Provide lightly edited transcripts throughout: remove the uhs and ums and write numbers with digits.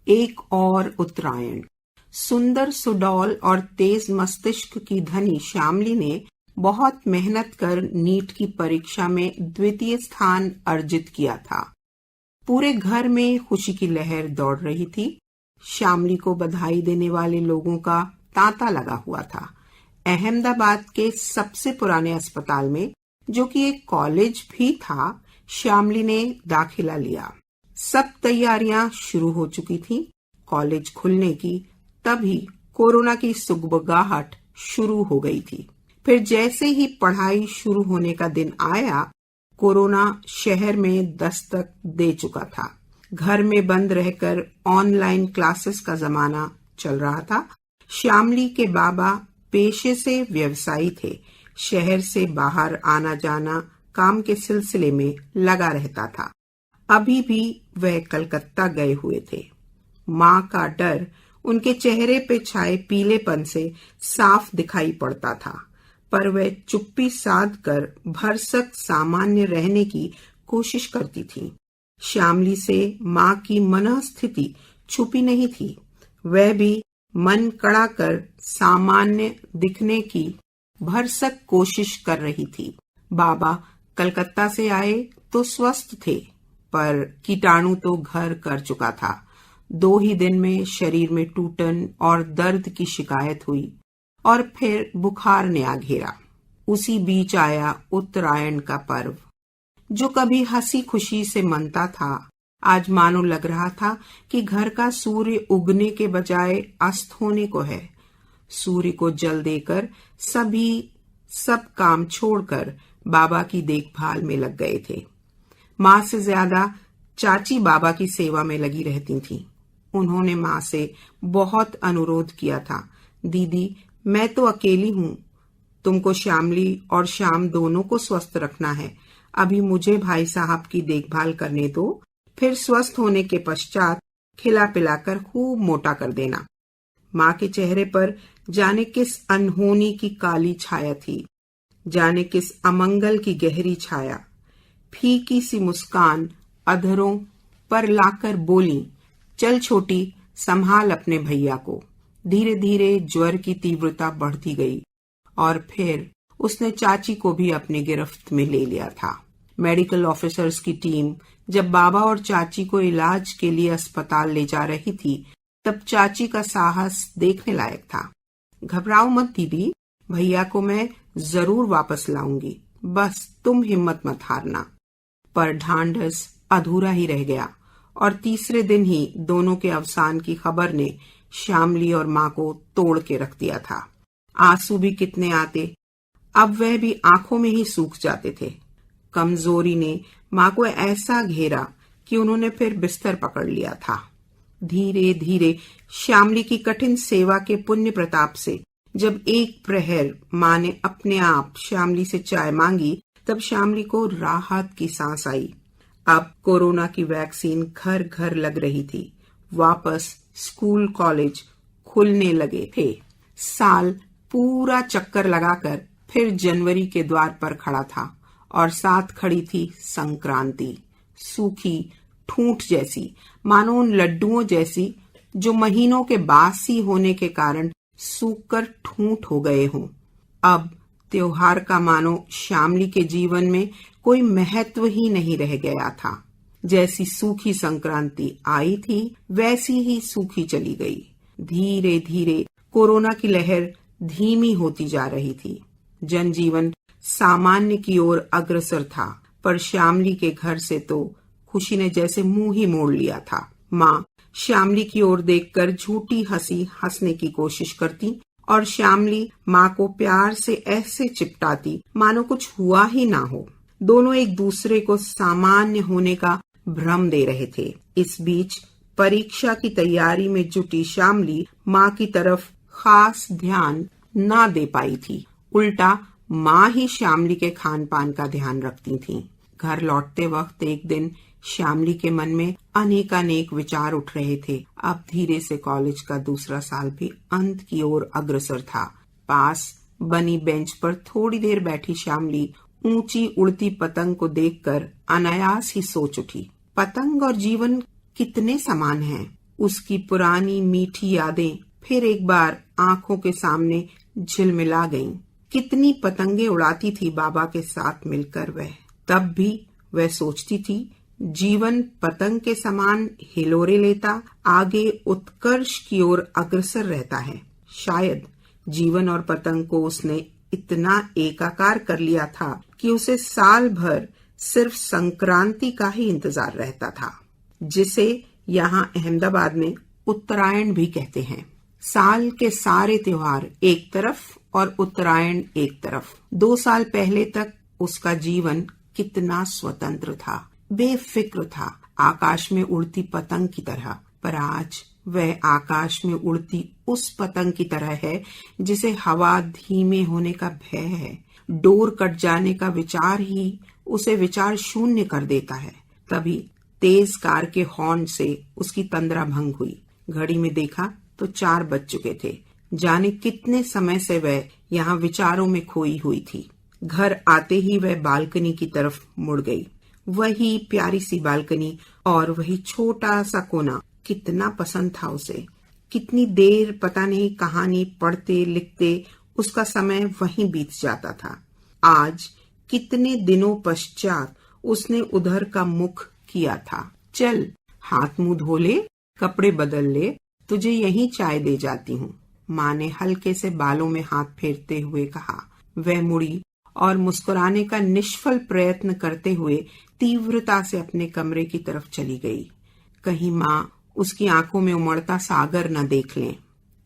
एक और उत्तरायण। सुंदर सुडौल और तेज मस्तिष्क की धनी श्यामली ने बहुत मेहनत कर नीट की परीक्षा में द्वितीय स्थान अर्जित किया था। पूरे घर में खुशी की लहर दौड़ रही थी। श्यामली को बधाई देने वाले लोगों का तांता लगा हुआ था। अहमदाबाद के सबसे पुराने अस्पताल में, जो कि एक कॉलेज भी था, श्यामली ने दाखिला लिया। सब तैयारियां शुरू हो चुकी थीं कॉलेज खुलने की। तभी कोरोना की सुगबुगाहट शुरू हो गई थी। फिर जैसे ही पढ़ाई शुरू होने का दिन आया, कोरोना शहर में दस्तक दे चुका था। घर में बंद रहकर ऑनलाइन क्लासेस का जमाना चल रहा था। श्यामली के बाबा पेशे से व्यवसायी थे। शहर से बाहर आना जाना काम के सिलसिले में लगा रहता था। अभी भी वह कलकत्ता गए हुए थे। माँ का डर उनके चेहरे पे छाए पीलेपन से साफ दिखाई पड़ता था, पर वह चुप्पी साध कर भरसक सामान्य रहने की कोशिश करती थी। श्यामली से माँ की मनःस्थिति छुपी नहीं थी। वह भी मन कड़ा कर सामान्य दिखने की भरसक कोशिश कर रही थी। बाबा कलकत्ता से आए तो स्वस्थ थे, पर कीटाणु तो घर कर चुका था। 2 ही दिन में शरीर में टूटन और दर्द की शिकायत हुई और फिर बुखार ने आ घेरा। उसी बीच आया उत्तरायण का पर्व, जो कभी हंसी खुशी से मनता था, आज मानो लग रहा था कि घर का सूर्य उगने के बजाय अस्त होने को है। सूर्य को जल देकर सभी सब काम छोड़कर बाबा की देखभाल में लग गए थे। माँ से ज्यादा चाची बाबा की सेवा में लगी रहती थीं। उन्होंने माँ से बहुत अनुरोध किया था, दीदी मैं तो अकेली हूँ, तुमको श्यामली और श्याम दोनों को स्वस्थ रखना है। अभी मुझे भाई साहब की देखभाल करने दो, फिर स्वस्थ होने के पश्चात खिला पिलाकर खूब मोटा कर देना। माँ के चेहरे पर जाने किस अनहोनी की काली छाया थी, जाने किस अमंगल की गहरी छाया। फीकी सी मुस्कान अधरों पर लाकर बोली, चल छोटी, संभाल अपने भैया को। धीरे धीरे ज्वर की तीव्रता बढ़ती गई और फिर उसने चाची को भी अपनी गिरफ्त में ले लिया था। मेडिकल ऑफिसर्स की टीम जब बाबा और चाची को इलाज के लिए अस्पताल ले जा रही थी, तब चाची का साहस देखने लायक था। घबराओ मत दीदी, भैया को मैं जरूर वापस लाऊंगी, बस तुम हिम्मत मत हारना। पर ढांढस अधूरा ही रह गया और तीसरे दिन ही दोनों के अवसान की खबर ने श्यामली और माँ को तोड़ के रख दिया था। आंसू भी कितने आते, अब वह भी आंखों में ही सूख जाते थे। कमजोरी ने माँ को ऐसा घेरा कि उन्होंने फिर बिस्तर पकड़ लिया था। धीरे धीरे श्यामली की कठिन सेवा के पुण्य प्रताप से जब एक प्रहर माँ ने अपने आप श्यामली से चाय मांगी, तब श्यामली को राहत की सांस आई। अब कोरोना की वैक्सीन घर घर लग रही थी। वापस स्कूल कॉलेज खुलने लगे थे। साल पूरा चक्कर लगाकर फिर जनवरी के द्वार पर खड़ा था और साथ खड़ी थी संक्रांति, सूखी ठूंठ जैसी, मानो उन लड्डुओं जैसी जो महीनों के बासी होने के कारण सूखकर ठूंठ हो गए हों। अब त्योहार का मानो श्यामली के जीवन में कोई महत्व ही नहीं रह गया था। जैसी सूखी संक्रांति आई थी, वैसी ही सूखी चली गई। धीरे धीरे कोरोना की लहर धीमी होती जा रही थी। जनजीवन सामान्य की ओर अग्रसर था, पर श्यामली के घर से तो खुशी ने जैसे मुंह ही मोड़ लिया था। माँ श्यामली की ओर देखकर झूठी हंसी हंसने की कोशिश करती और श्यामली माँ को प्यार से ऐसे चिपटाती मानो कुछ हुआ ही ना हो। दोनों एक दूसरे को सामान्य होने का भ्रम दे रहे थे। इस बीच परीक्षा की तैयारी में जुटी श्यामली माँ की तरफ खास ध्यान ना दे पाई थी। उल्टा माँ ही श्यामली के खान पान का ध्यान रखती थीं। घर लौटते वक्त एक दिन श्यामली के मन में अनेकानेक विचार उठ रहे थे। अब धीरे से कॉलेज का दूसरा साल भी अंत की ओर अग्रसर था। पास बनी बेंच पर थोड़ी देर बैठी श्यामली ऊंची उड़ती पतंग को देखकर अनायास ही सोच उठी, पतंग और जीवन कितने समान हैं। उसकी पुरानी मीठी यादें फिर एक बार आंखों के सामने झिलमिला गईं। कितनी पतंगे उड़ाती थी बाबा के साथ मिलकर वह। तब भी वह सोचती थी, जीवन पतंग के समान हिलोरे लेता आगे उत्कर्ष की ओर अग्रसर रहता है। शायद जीवन और पतंग को उसने इतना एकाकार कर लिया था कि उसे साल भर सिर्फ संक्रांति का ही इंतजार रहता था, जिसे यहाँ अहमदाबाद में उत्तरायण भी कहते हैं। साल के सारे त्योहार एक तरफ और उत्तरायण एक तरफ। 2 साल पहले तक उसका जीवन कितना स्वतंत्र था, बेफिक्र था, आकाश में उड़ती पतंग की तरह। पर आज वह आकाश में उड़ती उस पतंग की तरह है जिसे हवा धीमे होने का भय है। डोर कट जाने का विचार ही उसे विचार शून्य कर देता है। तभी तेज कार के हॉर्न से उसकी तंद्रा भंग हुई। घड़ी में देखा तो 4 बज चुके थे। जाने कितने समय से वह यहाँ विचारों में खोई हुई थी। घर आते ही वह बालकनी की तरफ मुड़ गई। वही प्यारी सी बालकनी और वही छोटा सा कोना कितना पसंद था उसे। कितनी देर पता नहीं कहानी पढ़ते लिखते उसका समय वहीं बीत जाता था। आज कितने दिनों पश्चात उसने उधर का मुख किया था। चल हाथ मुंह धो ले, कपड़े बदल ले, तुझे यहीं चाय दे जाती हूँ, माँ ने हल्के से बालों में हाथ फेरते हुए कहा। वह मुड़ी और मुस्कुराने का निष्फल प्रयत्न करते हुए तीव्रता से अपने कमरे की तरफ चली गई। कहीं माँ उसकी आंखों में उमड़ता सागर न देख लें।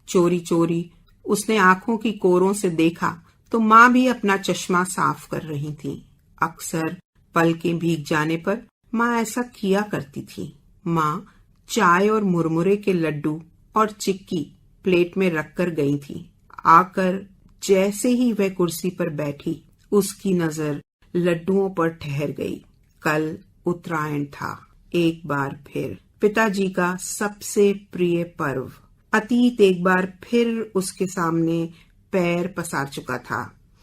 चोरी चोरी उसने आंखों की कोरों से देखा तो माँ भी अपना चश्मा साफ कर रही थी। अक्सर पलकें भीग जाने पर माँ ऐसा किया करती थी। माँ चाय और मुरमुरे के लड्डू और चिक्की प्लेट में रखकर गई थी। आकर जैसे ही वह कुर्सी पर बैठी, उसकी नजर लड्डुओं पर ठहर गई। कल उत्तरायण था। एक बार फिर पिताजी का सबसे प्रिय पर्व। अतीत एक बार फिर उसके सामने पैर पसार चुका था।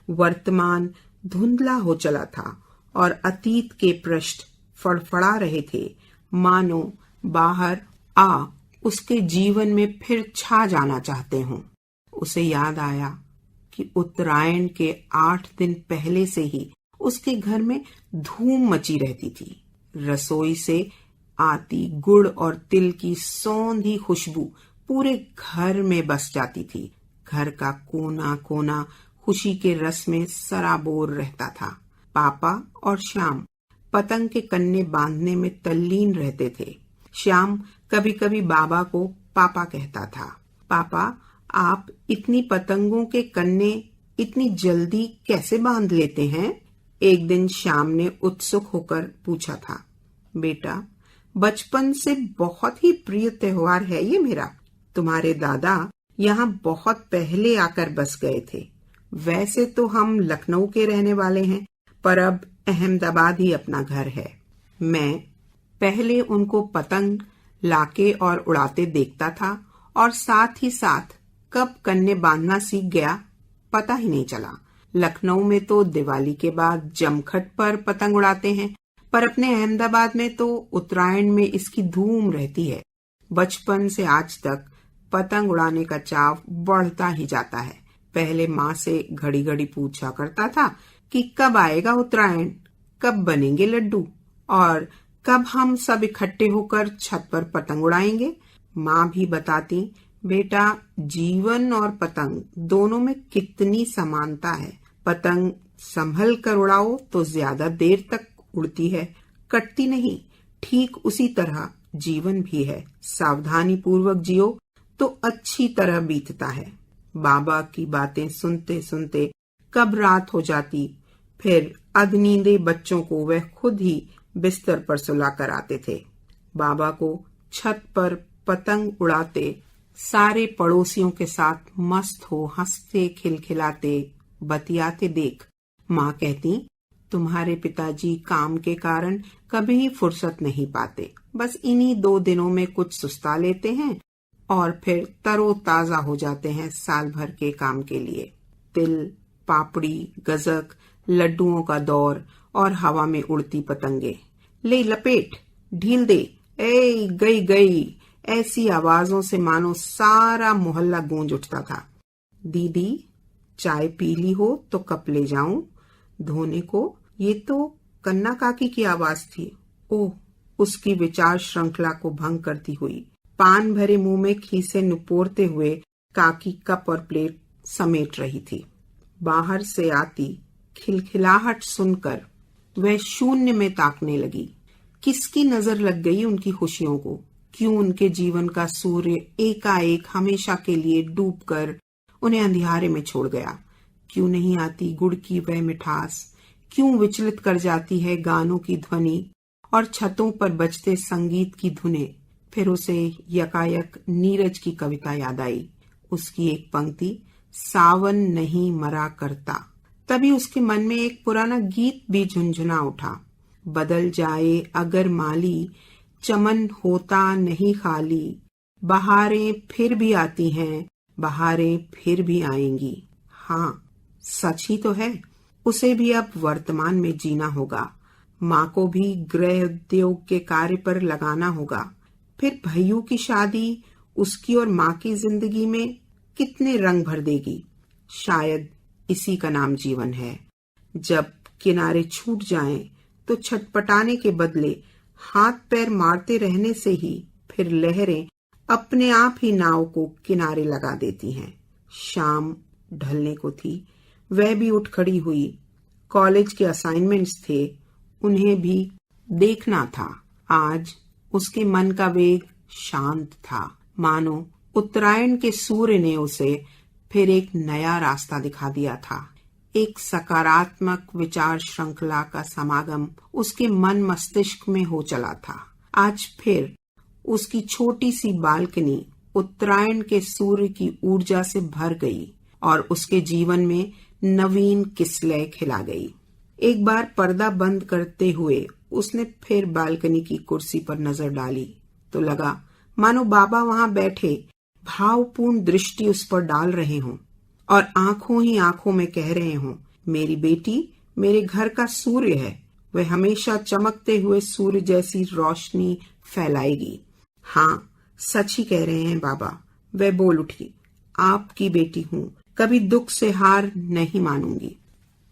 वर्तमान धुंधला हो चला था और अतीत के पृष्ठ फड़फड़ा रहे थे, मानो बाहर आ उसके जीवन में फिर छा जाना चाहते हों। उसे याद आया कि उत्तरायण के 8 दिन पहले से ही उसके घर में धूम मची रहती थी। रसोई से आती गुड़ और तिल की सौंधी खुशबू पूरे घर में बस जाती थी। घर का कोना कोना खुशी के रस में सराबोर रहता था। पापा और श्याम पतंग के कन्ने बांधने में तल्लीन रहते थे। श्याम कभी कभी बाबा को पापा कहता था। पापा, आप इतनी पतंगों के कन्ने इतनी जल्दी कैसे बांध लेते हैं? एक दिन श्याम ने उत्सुक होकर पूछा था। बेटा, बचपन से बहुत ही प्रिय त्योहार है ये मेरा। तुम्हारे दादा यहाँ बहुत पहले आकर बस गए थे। वैसे तो हम लखनऊ के रहने वाले हैं, पर अब अहमदाबाद ही अपना घर है। मैं पहले उनको पतंग लाके और उड़ाते देखता था और साथ ही साथ कब कन्ने बांधना सीख गया पता ही नहीं चला। लखनऊ में तो दिवाली के बाद जमखट पर पतंग उड़ाते हैं, पर अपने अहमदाबाद में तो उत्तरायण में इसकी धूम रहती है। बचपन से आज तक पतंग उड़ाने का चाव बढ़ता ही जाता है। पहले माँ से घड़ी घड़ी पूछा करता था कि कब आएगा उत्तरायण, कब बनेंगे लड्डू और कब हम सब इकट्ठे होकर छत पर पतंग उड़ाएंगे। माँ भी बताती, बेटा, जीवन और पतंग दोनों में कितनी समानता है। पतंग संभल कर उड़ाओ तो ज्यादा देर तक उड़ती है, कटती नहीं। ठीक उसी तरह जीवन भी है। सावधानी पूर्वक जियो तो अच्छी तरह बीतता है। बाबा की बातें सुनते सुनते कब रात हो जाती, फिर अधनींदे बच्चों को वह खुद ही बिस्तर पर सुला कर आते थे। बाबा को छत पर पतंग उड़ाते, सारे पड़ोसियों के साथ मस्त हो हंसते खिलखिलाते बतियाते देख माँ कहती, तुम्हारे पिताजी काम के कारण कभी फुर्सत नहीं पाते, बस इन्हीं 2 दिनों में कुछ सुस्ता लेते हैं और फिर तरोताजा हो जाते हैं साल भर के काम के लिए। तिल, पापड़ी, गजक, लड्डुओं का दौर और हवा में उड़ती पतंगे। ले लपेट, ढील दे, ए गई गई, ऐसी आवाजों से मानो सारा मोहल्ला गूंज उठता था। दीदी, चाय पी ली हो तो कप ले जाऊं धोने को? ये तो कन्ना काकी की आवाज थी। ओह, उसकी विचार श्रृंखला को भंग करती हुई पान भरे मुंह में खीसे नुपोरते हुए काकी कप और प्लेट समेट रही थी। बाहर से आती खिलखिलाहट सुनकर वह शून्य में ताकने लगी। किसकी नजर लग गई उनकी खुशियों को? क्यों उनके जीवन का सूर्य एकाएक हमेशा के लिए डूबकर उन्हें अंधियारे में छोड़ गया? क्यों नहीं आती गुड़ की वह मिठास? क्यों विचलित कर जाती है गानों की ध्वनि और छतों पर बजते संगीत की धुनें? फिर उसे यकायक नीरज की कविता याद आई। उसकी एक पंक्ति, सावन नहीं मरा करता। तभी उसके मन में एक पुराना गीत भी झुनझुना उठा। बदल जाए अगर माली, चमन होता नहीं खाली, बहारें फिर भी आती हैं, बहारें फिर भी आएंगी। हाँ, सच ही तो है। उसे भी अब वर्तमान में जीना होगा। माँ को भी गृह उद्योग के कार्य पर लगाना होगा। फिर भैयू की शादी उसकी और माँ की जिंदगी में कितने रंग भर देगी। शायद इसी का नाम जीवन है। जब किनारे छूट जाएं तो छटपटाने के बदले हाथ पैर मारते रहने से ही फिर लहरें अपने आप ही नाव को किनारे लगा देती हैं। शाम ढलने को थी। वह भी उठ खड़ी हुई। कॉलेज के असाइनमेंट्स थे, उन्हें भी देखना था। आज उसके मन का वेग शांत था, मानो उत्तरायण के सूर्य ने उसे फिर एक नया रास्ता दिखा दिया था। एक सकारात्मक विचार श्रृंखला का समागम उसके मन मस्तिष्क में हो चला था। आज फिर उसकी छोटी सी बालकनी उत्तरायण के सूर्य की ऊर्जा से भर गई और उसके जीवन में नवीन किस्लय खिला गई। एक बार पर्दा बंद करते हुए उसने फिर बालकनी की कुर्सी पर नजर डाली तो लगा मानो बाबा वहां बैठे भावपूर्ण दृष्टि उस पर डाल रहे हों और आंखों ही आंखों में कह रहे हों, मेरी बेटी मेरे घर का सूर्य है, वह हमेशा चमकते हुए सूर्य जैसी रोशनी फैलाएगी। हाँ, सच ही कह रहे हैं बाबा। वह बोल उठी, आपकी बेटी हूँ, कभी दुख से हार नहीं मानूंगी।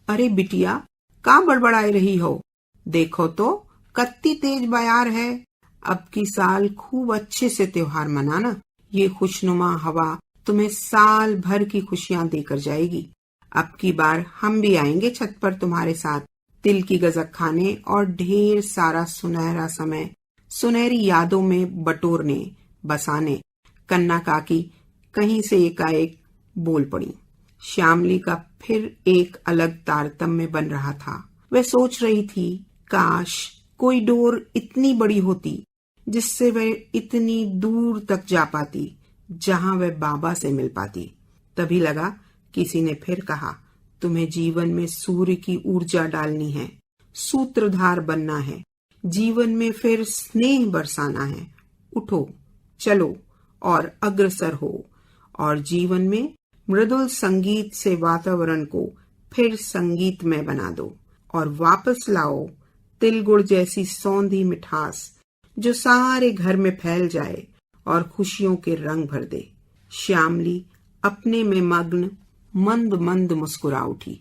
अरे बिटिया, कहाँ बड़बड़ाए रही हो? देखो तो कत्ती तेज बयार है। अब की साल खूब अच्छे से त्योहार मनाना। ये खुशनुमा हवा तुम्हें साल भर की खुशियां देकर जाएगी। अब की बार हम भी आएंगे छत पर तुम्हारे साथ, तिल की गजक खाने और ढेर सारा सुनहरा समय सुनहरी यादों में बटोरने बसाने। कन्ना काकी कहीं से एकाएक बोल पड़ी। श्यामली का फिर एक अलग तारतम्य बन रहा था। वह सोच रही थी, काश कोई डोर इतनी बड़ी होती जिससे वह इतनी दूर तक जा पाती जहां वह बाबा से मिल पाती। तभी लगा किसी ने फिर कहा, तुम्हें जीवन में सूर्य की ऊर्जा डालनी है, सूत्रधार बनना है, जीवन में फिर स्नेह बरसाना है। उठो, चलो और अग्रसर हो और जीवन में मृदुल संगीत से वातावरण को फिर संगीतमय बना दो और वापस लाओ तिल गुड़ जैसी सौंधी मिठास जो सारे घर में फैल जाए और खुशियों के रंग भर दे। श्यामली अपने में मग्न मंद मंद मुस्कुरा उठी,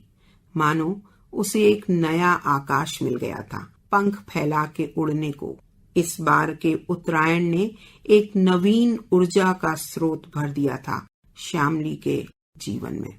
मानो उसे एक नया आकाश मिल गया था, पंख फैला के उड़ने को। इस बार के उत्तरायण ने एक नवीन ऊर्जा का स्रोत भर दिया था श्यामली के जीवन में।